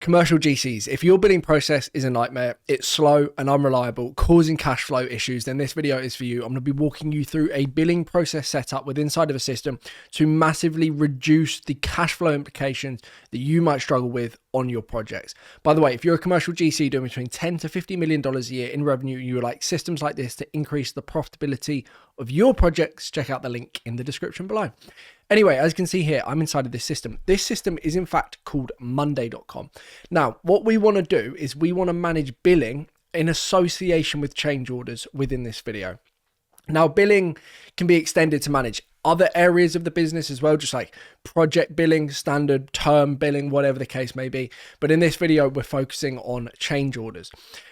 Commercial GCs, if your billing process is a nightmare, it's slow and unreliable, causing cash flow issues, then this video is for you. I'm going to be walking you through a billing process setup with inside of a system to massively reduce the cash flow implications that you might struggle with on your projects. By the way, if you're a commercial GC doing between $10 to $50 million a year in revenue, you would like systems like this to increase the profitability of your projects, check out the link in the description below. Anyway, as you can see here, I'm inside of this system. This system is in fact called Monday.com. Now, what we want to do is we want to manage billing in association with change orders within this video. Now, billing can be extended to manage other areas of the business as well, just like project billing, standard term billing, whatever the case may be. But in this video, we're focusing on change orders.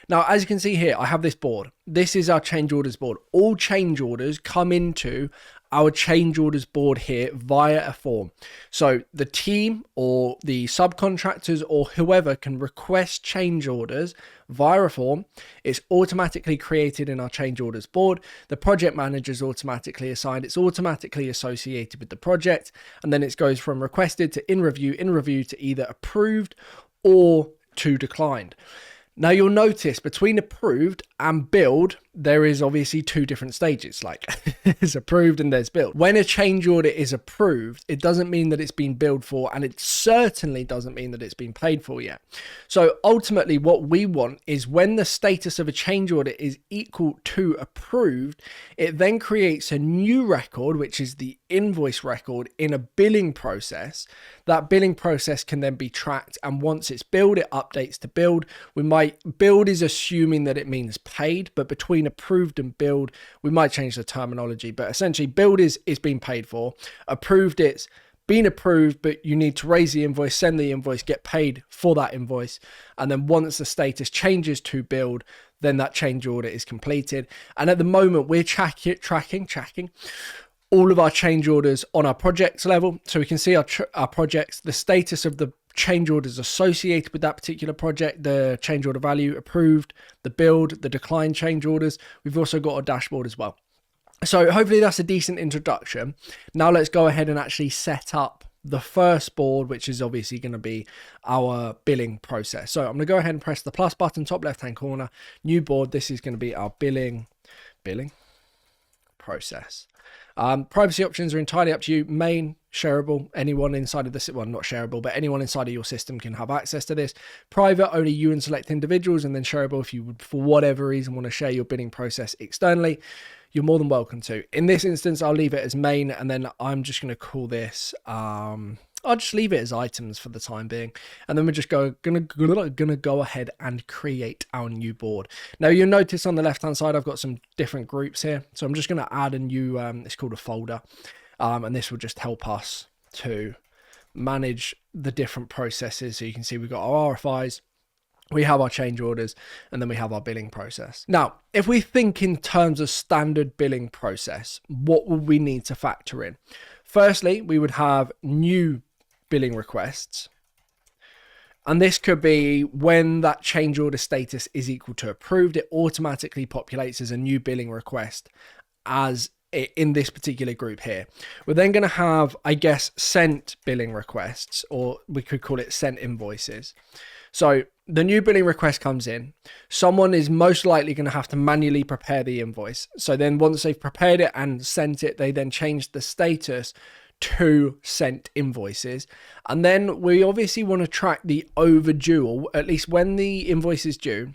Now, as you can see here, I have this board. This is our change orders board. All change orders come into our change orders board here via a form. So the team or the subcontractors or whoever can request change orders via a form. It's automatically created in our change orders board. The project manager is automatically assigned. It's automatically associated with the project. And then it goes from requested to in review to either approved or to declined. Now you'll notice between approved and billed, there is obviously two different stages, like there's approved and there's billed. When a change order is approved, it doesn't mean that it's been billed for, and it certainly doesn't mean that it's been paid for yet. So ultimately what we want is when the status of a change order is equal to approved, it then creates a new record, which is the invoice record in a billing process. That billing process can then be tracked, and once it's billed, it updates to billed. Billed is assuming that it means paid, but between approved and billed, we might change the terminology, but essentially billed is being paid for. Approved, it's been approved, but you need to raise the invoice, send the invoice, get paid for that invoice. And then once the status changes to billed, then that change order is completed. And at the moment, we're tracking all of our change orders on our projects level. So we can see our projects, the status of the change orders associated with that particular project, the change order value, approved, the billed, the declined change orders. We've also got a dashboard as well. So hopefully that's a decent introduction. Now let's go ahead and actually set up the first board, which is obviously going to be our billing process. So I'm going to go ahead and press the plus button, top left-hand corner, new board. This is going to be our billing process. Privacy options are entirely up to you. Main, shareable, anyone inside of this, well, not shareable, but anyone inside of your system can have access to this. Private, only you and select individuals, and then shareable if you would, for whatever reason, want to share your billing process externally, you're more than welcome to. In this instance, I'll leave it as main, and then I'm just going to call this, I'll just leave it as items for the time being. And then we're just gonna go ahead and create our new board. Now you'll notice on the left-hand side, I've got some different groups here. So I'm just gonna add a new, it's called a folder. And this will just help us to manage the different processes. So you can see we've got our RFIs, we have our change orders, and then we have our billing process. Now, if we think in terms of standard billing process, what will we need to factor in? Firstly, we would have new billing requests. And this could be when that change order status is equal to approved, it automatically populates as a new billing request as in this particular group here. We're then going to have, I guess, sent billing requests, or we could call it sent invoices. So the new billing request comes in, someone is most likely going to have to manually prepare the invoice. So then once they've prepared it and sent it, they then change the status to sent invoices. And then we obviously want to track the overdue, or at least when the invoice is due,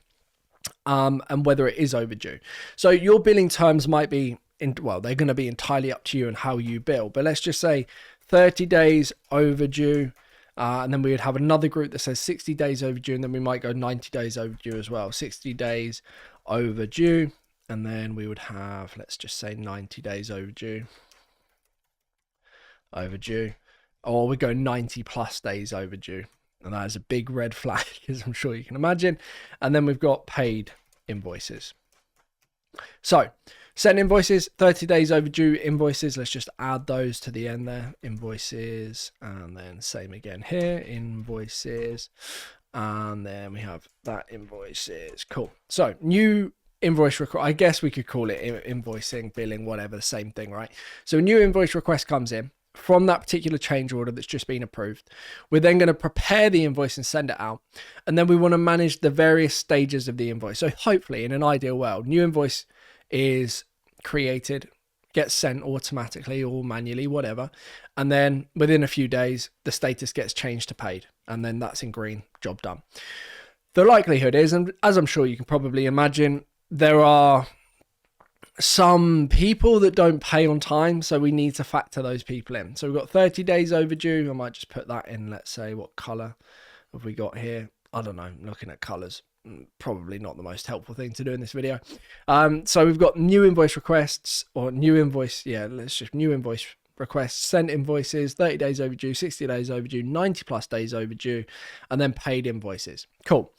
and whether it is overdue. So your billing terms might be, well, they're going to be entirely up to you and how you bill, but let's just say 30 days overdue. And then we would have another group that says 60 days overdue, and then we might go 90 days overdue as well. 60 days overdue, and then we would have, let's just say 90 days overdue, or we go 90 plus days overdue. And that is a big red flag, as I'm sure you can imagine. And then we've got paid invoices. So sent invoices, 30 days overdue invoices. Let's just add those to the end there. Invoices, and then same again here, invoices. And then we have that invoices. Cool. So new invoice request, I guess we could call it invoicing, billing, whatever, the same thing, right? So a new invoice request comes in. from that particular change order that's just been approved. We're then going to prepare the invoice and send it out. And then we want to manage the various stages of the invoice. So hopefully, in an ideal world, new invoice is created, gets sent automatically or manually, whatever. And then within a few days, the status gets changed to paid. And then that's in green, job done. The likelihood is, and as I'm sure you can probably imagine, there are some people that don't pay on time, so we need to factor those people in. So we've got 30 days overdue. I might just put that in. Let's say, what color have we got here? I don't know. I'm looking at colors. Probably not the most helpful thing to do in this video. So we've got new invoice requests, or new invoice. Yeah, let's just new invoice requests, sent invoices, 30 days overdue, 60 days overdue, 90 plus days overdue, and then paid invoices. Cool.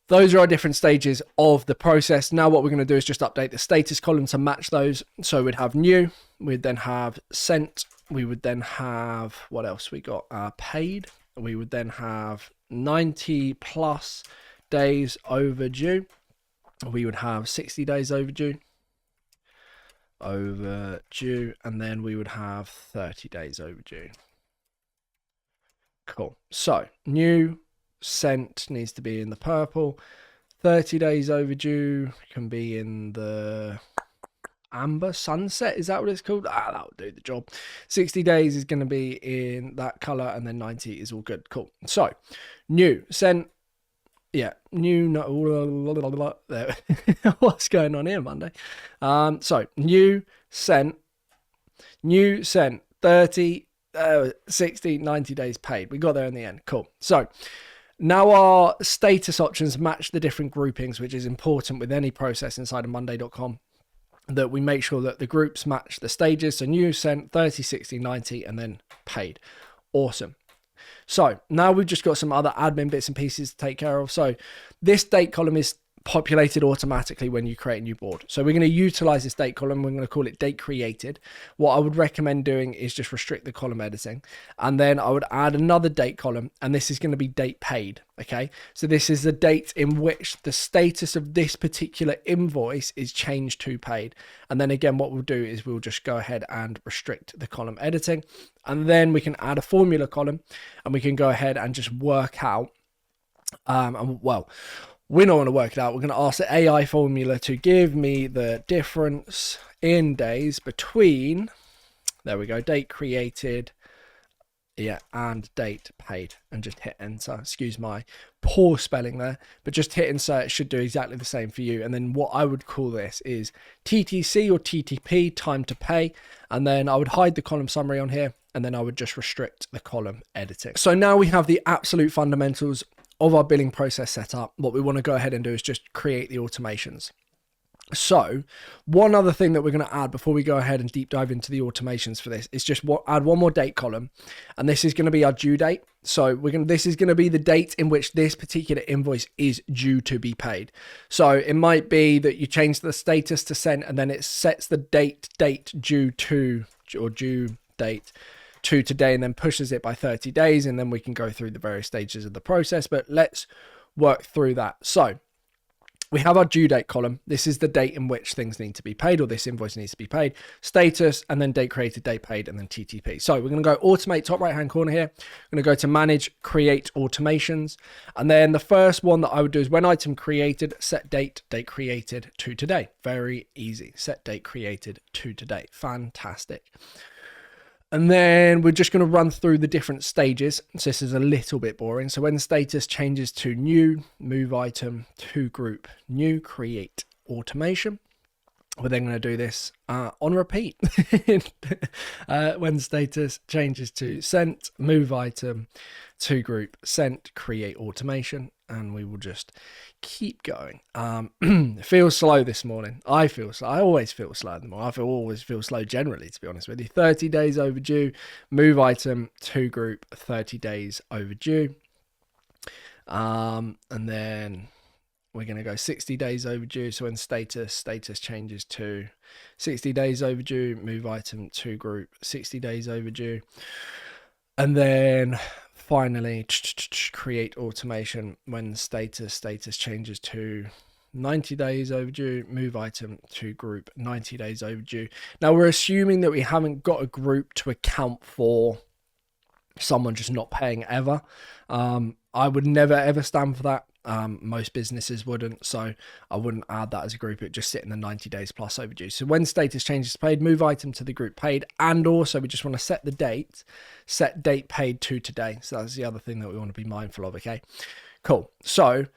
Those are our different stages of the process. Now what we're going to do is just update the status column to match those. So we'd have new, we'd then have sent, we would then have, what else we got? Paid. We would then have 90 plus days overdue. We would have 60 days overdue, and then we would have 30 days overdue. Cool. So new, sent needs to be in the purple. 30 days overdue can be in the amber, sunset, is that what it's called? That'll do the job. 60 days is going to be in that color, and then 90 is all good. Cool. So new, sent, yeah, new, no, there. What's going on here, Monday? So new, sent, 30, 60, 90 days paid. We got there in the end. Cool. So now our status options match the different groupings, which is important with any process inside of Monday.com, that we make sure that the groups match the stages. So new, sent, 30, 60, 90, and then paid. Awesome. So now we've just got some other admin bits and pieces to take care of. So this date column is populated automatically when you create a new board. So we're going to utilize this date column. We're going to call it date created. What I would recommend doing is just restrict the column editing. And then I would add another date column, and this is going to be date paid. Okay. So this is the date in which the status of this particular invoice is changed to paid. And then again, what we'll do is we'll just go ahead and restrict the column editing. And then we can add a formula column, and we can go ahead and just work out, we're not going to work it out. We're going to ask the AI formula to give me the difference in days between, there we go, date created, yeah, and date paid, and just hit enter. Excuse my poor spelling there, but just hit insert. It should do exactly the same for you. And then what I would call this is TTC or TTP, time to pay. And then I would hide the column summary on here, and then I would just restrict the column editing. So now we have the absolute fundamentals of our billing process set up. What we want to go ahead and do is just create the automations. So one other thing that we're going to add before we go ahead and deep dive into the automations for this is just add one more date column, and this is going to be our due date. So this is going to be the date in which this particular invoice is due to be paid. So it might be that you change the status to sent, and then it sets the date due to, or due date to today, and then pushes it by 30 days, and then we can go through the various stages of the process. But let's work through that. So we have our due date column. This is the date in which things need to be paid, or this invoice needs to be paid. Status, and then date created, date paid, and then TTP. So we're going to go automate, top right hand corner here. I'm going to go to manage, create automations. And then the first one that I would do is when item created, set date created to today. Very easy. Set date created to today. Fantastic. And then we're just going to run through the different stages. So this is a little bit boring. So when the status changes to new, move item to group, new, create automation. We're then going to do this on repeat. When status changes to sent, move item to group, sent, create automation. And we will just keep going. It feels slow this morning. I feel slow. I always feel slow in the morning. Always feel slow generally, to be honest with you. 30 days overdue, move item to group, 30 days overdue. And then we're going to go 60 days overdue. So when status changes to 60 days overdue, move item to group, 60 days overdue. And then finally create automation when status changes to 90 days overdue, move item to group 90 days overdue. Now we're assuming that we haven't got a group to account for someone just not paying ever. I would never ever stand for that. Most businesses wouldn't, so I wouldn't add that as a group. It just sit in the 90 days plus overdue. So when status changes paid, move item to the group paid, and also we just want to set the date, set date paid to today. So that's the other thing that we want to be mindful of. Okay, cool. So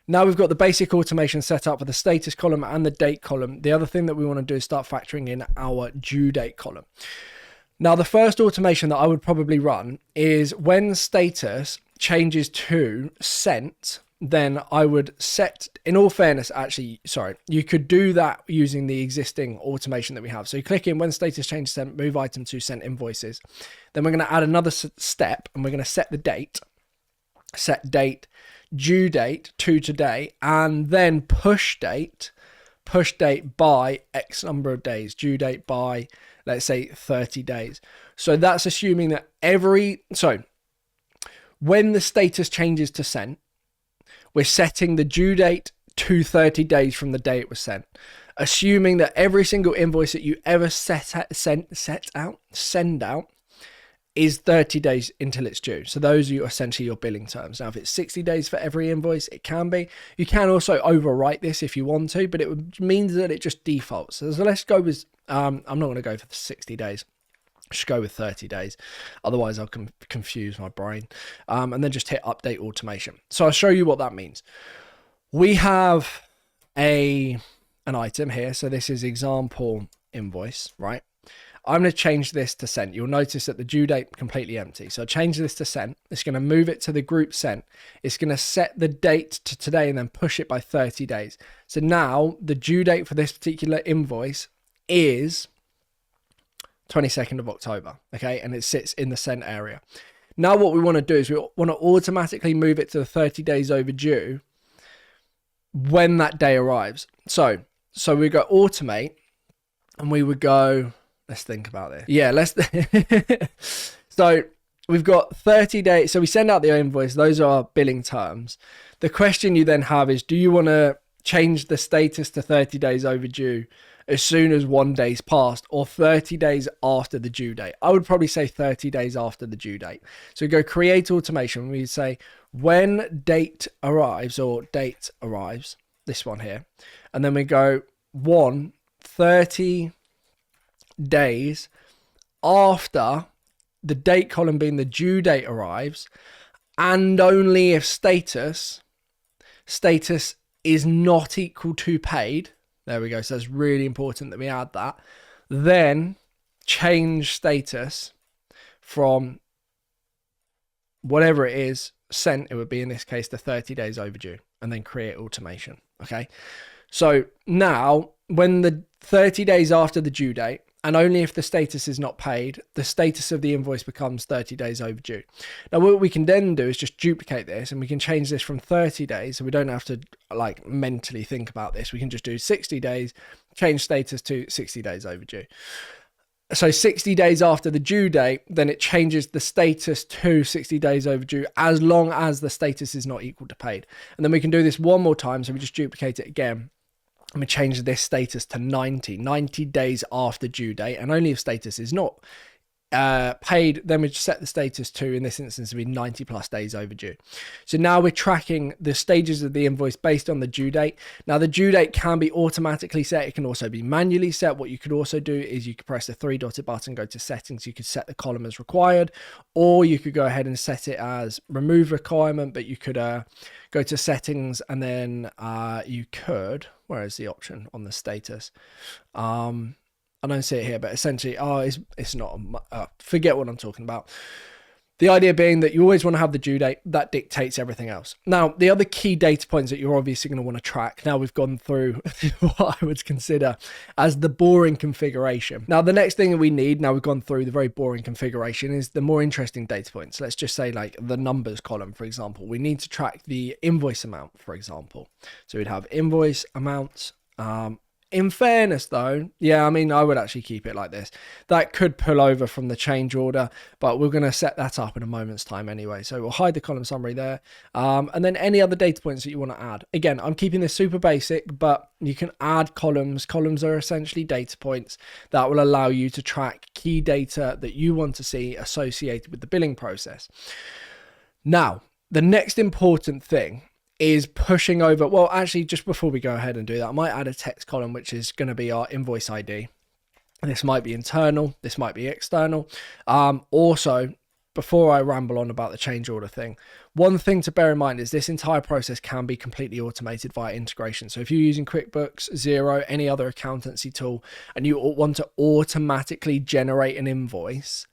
now we've got the basic automation set up for the status column and the date column. The other thing that we want to do is start factoring in our due date column. Now, the first automation that I would probably run is when status changes to sent, then I would set, in all fairness, actually, sorry, you could do that using the existing automation that we have. So you click in when status changes sent, move item to sent invoices. Then we're going to add another step and we're going to set the date, set date, due date to today, and then push date by X number of days, due date by, let's say, 30 days. So that's assuming that when the status changes to sent, we're setting the due date to 30 days from the day it was sent, assuming that every single invoice that you ever send out is 30 days until it's due. So those are essentially your billing terms. Now, if it's 60 days for every invoice, it can be. You can also overwrite this if you want to, but it means that it just defaults. So let's go with, I'm not going to go for 60 days. Just go with 30 days. Otherwise, I'll confuse my brain. And then just hit update automation. So I'll show you what that means. We have an item here. So this is example invoice, right? I'm going to change this to sent. You'll notice that the due date completely empty. So change this to sent. It's going to move it to the group sent. It's going to set the date to today and then push it by 30 days. So now the due date for this particular invoice is 22nd of October. Okay. And it sits in the sent area. Now what we want to do is we want to automatically move it to the 30 days overdue when that day arrives. So we go automate and we would go, let's think about this. Yeah, so we've got 30 days. So we send out the invoice. Those are our billing terms. The question you then have is, do you want to change the status to 30 days overdue as soon as 1 day's passed, or 30 days after the due date? I would probably say 30 days after the due date. So we go create automation. We say when date arrives, or date arrives, this one here. And then we go 30 days after the date column being the due date arrives, and only if status is not equal to paid. There we go. So it's really important that we add that. Then change status from whatever it is sent, it would be in this case the 30 days overdue, and then create automation. Okay. So now when the 30 days after the due date, and only if the status is not paid, the status of the invoice becomes 30 days overdue. Now, what we can then do is just duplicate this, and we can change this from 30 days. So we don't have to like mentally think about this. We can just do 60 days, change status to 60 days overdue. So 60 days after the due date, then it changes the status to 60 days overdue, as long as the status is not equal to paid. And then we can do this one more time. So we just duplicate it again. I'm going to change this status to 90 days after due date, and only if status is not paid, then we just set the status to, in this instance, to be 90 plus days overdue. So now we're tracking the stages of the invoice based on the due date. Now the due date can be automatically set. It can also be manually set. What you could also do is you could press the three dotted button, go to settings. You could set the column as required, or you could go ahead and set it as remove requirement, but you could go to settings, and then you could, where is the option on the status? I don't see it here, but essentially, it's not, forget what I'm talking about. The idea being that you always want to have the due date. That dictates everything else. Now, the other key data points that you're obviously going to want to track, now we've gone through what I would consider as the boring configuration. Now, the next thing that we need, now we've gone through the very boring configuration, is the more interesting data points. Let's just say like the numbers column, for example. We need to track the invoice amount, for example. So we'd have invoice amounts, In fairness though, yeah, I mean, I would actually keep it like this. That could pull over from the change order, but we're going to set that up in a moment's time anyway. So we'll hide the column summary there. And then any other data points that you want to add. Again, I'm keeping this super basic, but you can add columns. Columns are essentially data points that will allow you to track key data that you want to see associated with the billing process. Now, the next important thing is pushing over. Well, actually, just before we go ahead and do that, I might add a text column, which is going to be our invoice ID. This might be internal. This might be external. Also, before I ramble on about the change order thing, one thing to bear in mind is this entire process can be completely automated via integration. So if you're using QuickBooks, Xero, any other accountancy tool, and you want to automatically generate an invoice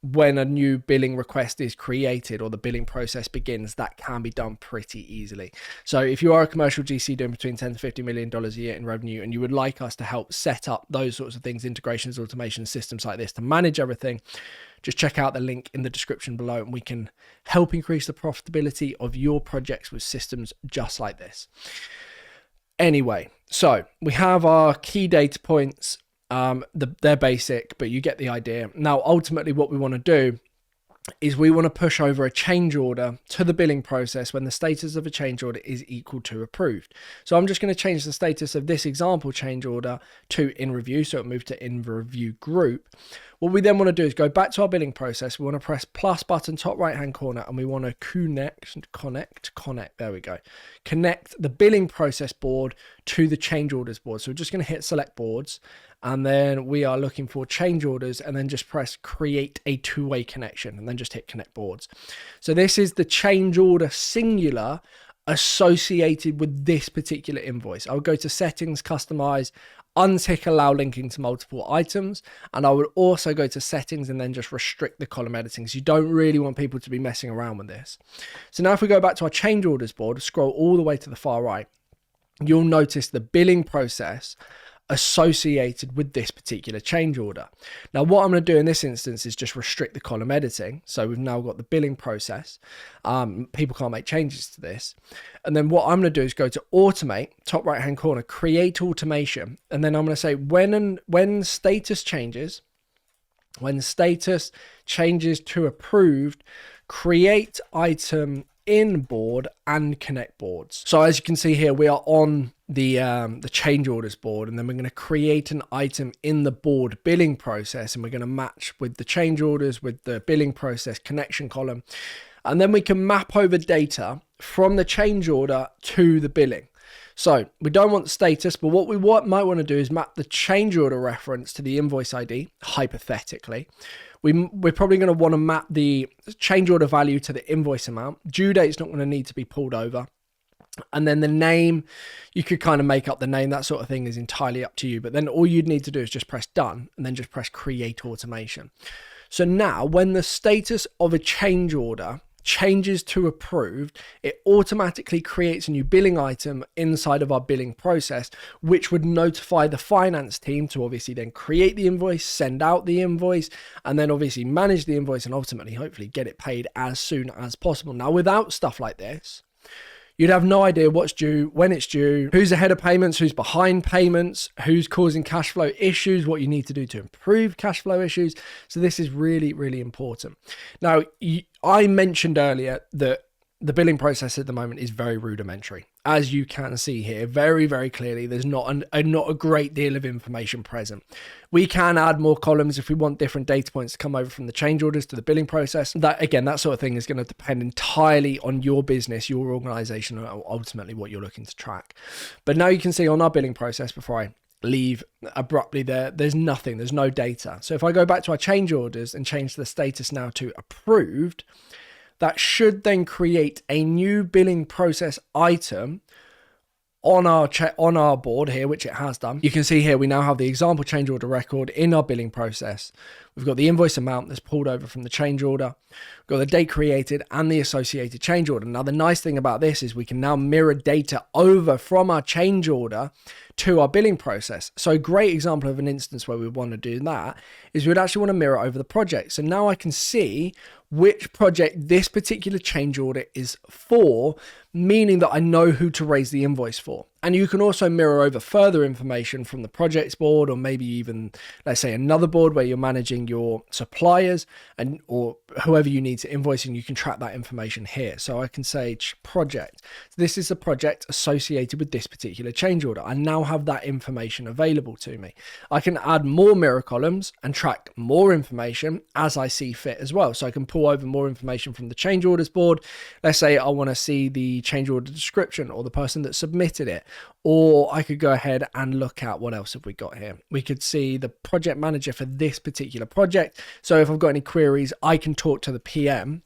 when a new billing request is created or the billing process begins, that can be done pretty easily. So if you are a commercial GC doing between $10 to $50 million a year in revenue, and you would like us to help set up those sorts of things, integrations, automation systems like this to manage everything, just check out the link in the description below, and we can help increase the profitability of your projects with systems just like this. Anyway, so we have our key data points. They're basic, but you get the idea. Now, ultimately what we want to do is we want to push over a change order to the billing process when the status of a change order is equal to approved. So I'm just going to change the status of this example change order to in review. So it moved to in review group. What we then want to do is go back to our billing process. We want to press plus button top right hand corner, and we want to connect. There we go. Connect the billing process board to the change orders board. So we're just going to hit select boards, and then we are looking for change orders, and then just press create a two-way connection, and then just hit connect boards. So this is the change order singular associated with this particular invoice. I'll go to settings, customize, untick allow linking to multiple items, and I would also go to settings and then just restrict the column editing. So you don't really want people to be messing around with this. So now if we go back to our change orders board, scroll all the way to the far right, you'll notice the billing process associated with this particular change order. Now what I'm going to do in this instance is just restrict the column editing. So we've now got the billing process. People can't make changes to this. And then what I'm going to do is go to automate, top right hand corner, create automation. And then I'm going to say when status changes to approved, create item in board and connect boards. So as you can see here, we are on the change orders board, and then we're going to create an item in the board billing process, and we're going to match with the change orders with the billing process connection column, and then we can map over data from the change order to the billing. So we don't want the status, but what we might want to do is map the change order reference to the invoice ID, hypothetically. We're probably going to want to map the change order value to the invoice amount. Due date's not going to need to be pulled over. And then the name, you could kind of make up the name. That sort of thing is entirely up to you. But then all you'd need to do is just press done, and then just press create automation. So now when the status of a change order changes to approved, it automatically creates a new billing item inside of our billing process, which would notify the finance team to obviously then create the invoice, send out the invoice, and then obviously manage the invoice and ultimately hopefully get it paid as soon as possible. Now, without stuff like this, you'd have no idea what's due, when it's due, who's ahead of payments, who's behind payments, who's causing cash flow issues, what you need to do to improve cash flow issues. So this is really, really important. Now, I mentioned earlier that the billing process at the moment is very rudimentary. As you can see here, very, very clearly, there's not a great deal of information present. We can add more columns if we want different data points to come over from the change orders to the billing process. That, again, that sort of thing is going to depend entirely on your business, your organization, and ultimately what you're looking to track. But now you can see on our billing process, before I leave abruptly there's nothing, there's no data. So if I go back to our change orders and change the status now to approved, that should then create a new billing process item on our board here, which it has done. You can see here we now have the example change order record in our billing process. We've got the invoice amount that's pulled over from the change order. We've got the date created and the associated change order. Now, the nice thing about this is we can now mirror data over from our change order to our billing process. So a great example of an instance where we want to do that is we'd actually want to mirror over the project. So now I can see which project this particular change order is for, meaning that I know who to raise the invoice for. And you can also mirror over further information from the projects board, or maybe even, let's say, another board where you're managing your suppliers and or whoever you need to invoice, and you can track that information here. So I can say project. This is the project associated with this particular change order. I now have that information available to me. I can add more mirror columns and track more information as I see fit as well. So I can pull over more information from the change orders board. Let's say I want to see the change order description or the person that submitted it. Or I could go ahead and look at what else have we got here. We could see the project manager for this particular project. So if I've got any queries, I can talk to the PM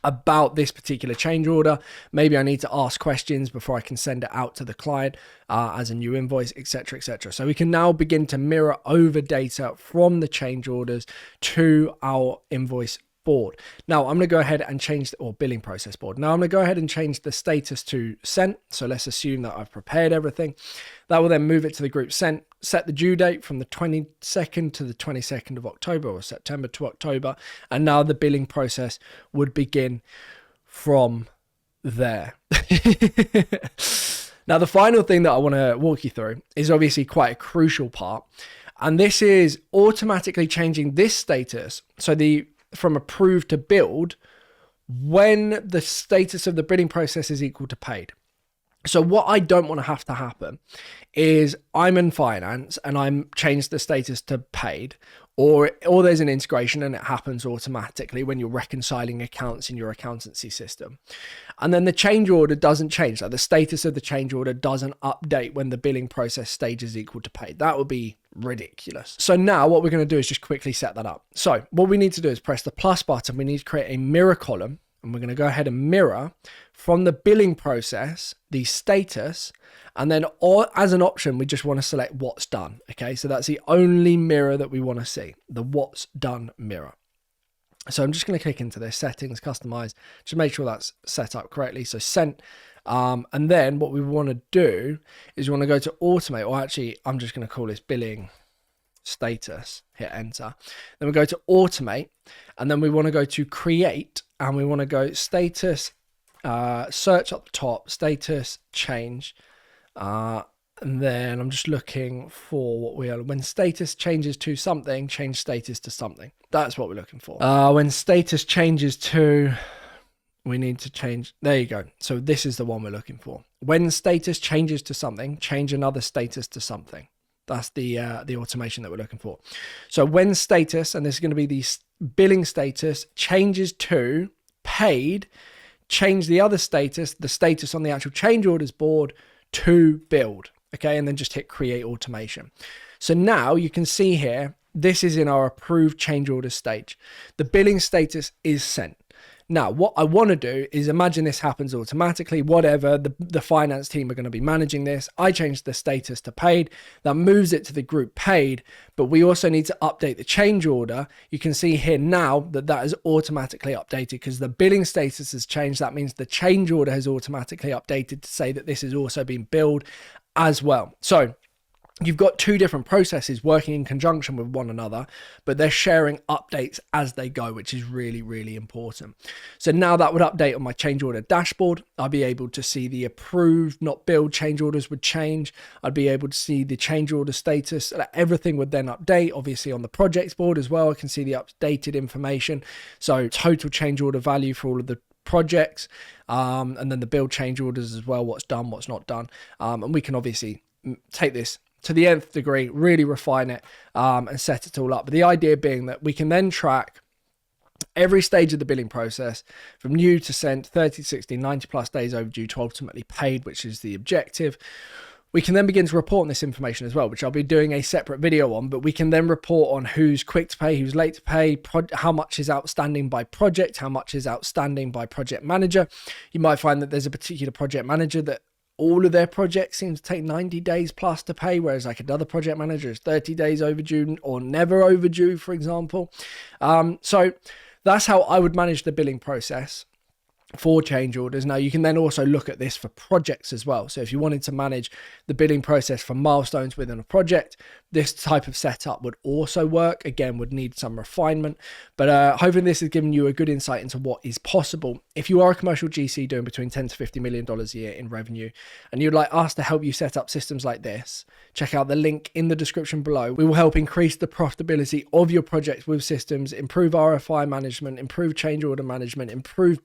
about this particular change order. Maybe I need to ask questions before I can send it out to the client as a new invoice, etc., etc. So we can now begin to mirror over data from the change orders to our invoice board. Now I'm going to go ahead and change or billing process board. Now I'm going to go ahead and change the status to sent. So let's assume that I've prepared everything. That will then move it to the group sent, set the due date from the 22nd to the 22nd of October, or September to October. And now the billing process would begin from there. Now, the final thing that I want to walk you through is obviously quite a crucial part. And this is automatically changing this status. So from approved to billed when the status of the bidding process is equal to paid. So what I don't want to happen is I'm in finance and I'm changed the status to paid, or there's an integration and it happens automatically when you're reconciling accounts in your accountancy system. And then the change order doesn't change. Like the status of the change order doesn't update when the billing process stage is equal to paid. That would be ridiculous. So now what we're going to do is just quickly set that up. So what we need to do is press the plus button. We need to create a mirror column, and we're going to go ahead and mirror from the billing process the status, and then as an option we just want to select what's done. Okay, so that's the only mirror that we want to see, the what's done mirror. So I'm just going to click into this settings, customize, just make sure that's set up correctly. So sent. And then what we want to do is we want to go to automate, or actually I'm just going to call this billing status, hit enter. Then we go to automate, and then we want to go to create, and we want to go status, search up the top, status change. And then I'm just looking for what we are. When status changes to something, change status to something. That's what we're looking for. When status changes to, we need to change. There you go. So this is the one we're looking for. When status changes to something, change another status to something. That's the automation that we're looking for. So when status, and this is going to be the billing status, changes to paid, change the other status, the status on the actual change orders board, to billed. Okay, and then just hit create automation. So now you can see here, this is in our approved change order stage. The billing status is sent. Now, what I want to do is imagine this happens automatically, whatever, the finance team are going to be managing this. I change the status to paid. That moves it to the group paid, but we also need to update the change order. You can see here now that is automatically updated because the billing status has changed. That means the change order has automatically updated to say that this has also been billed as well. So you've got two different processes working in conjunction with one another, but they're sharing updates as they go, which is really, really important. So now that would update on my change order dashboard. I'll be able to see the approved, not billed change orders would change. I'd be able to see the change order status. Everything would then update. Obviously on the projects board as well, I can see the updated information. So total change order value for all of the projects, and then the build change orders as well, what's done, what's not done. And we can obviously take this to the nth degree, really refine it, and set it all up. But the idea being that we can then track every stage of the billing process from new to sent, 30, 60, 90 plus days overdue to ultimately paid, which is the objective. We can then begin to report on this information as well, which I'll be doing a separate video on, but we can then report on who's quick to pay, who's late to pay, how much is outstanding by project, how much is outstanding by project manager. You might find that there's a particular project manager that all of their projects seem to take 90 days plus to pay, whereas like another project manager is 30 days overdue or never overdue, for example. So that's how I would manage the billing process for change orders. Now you can then also look at this for projects as well. So if you wanted to manage the billing process for milestones within a project, this type of setup would also work. Again, would need some refinement, but hoping this has given you a good insight into what is possible. If you are a commercial GC doing between $10 to $50 million a year in revenue, and you'd like us to help you set up systems like this, check out the link in the description below. We will help increase the profitability of your projects with systems, improve RFI management, improve change order management, improve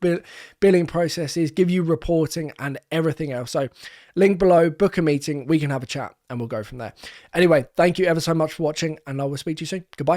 billing processes, give you reporting and everything else. So link below, book a meeting, we can have a chat and we'll go from there. Anyway, thank you ever so much for watching, and I will speak to you soon. Goodbye.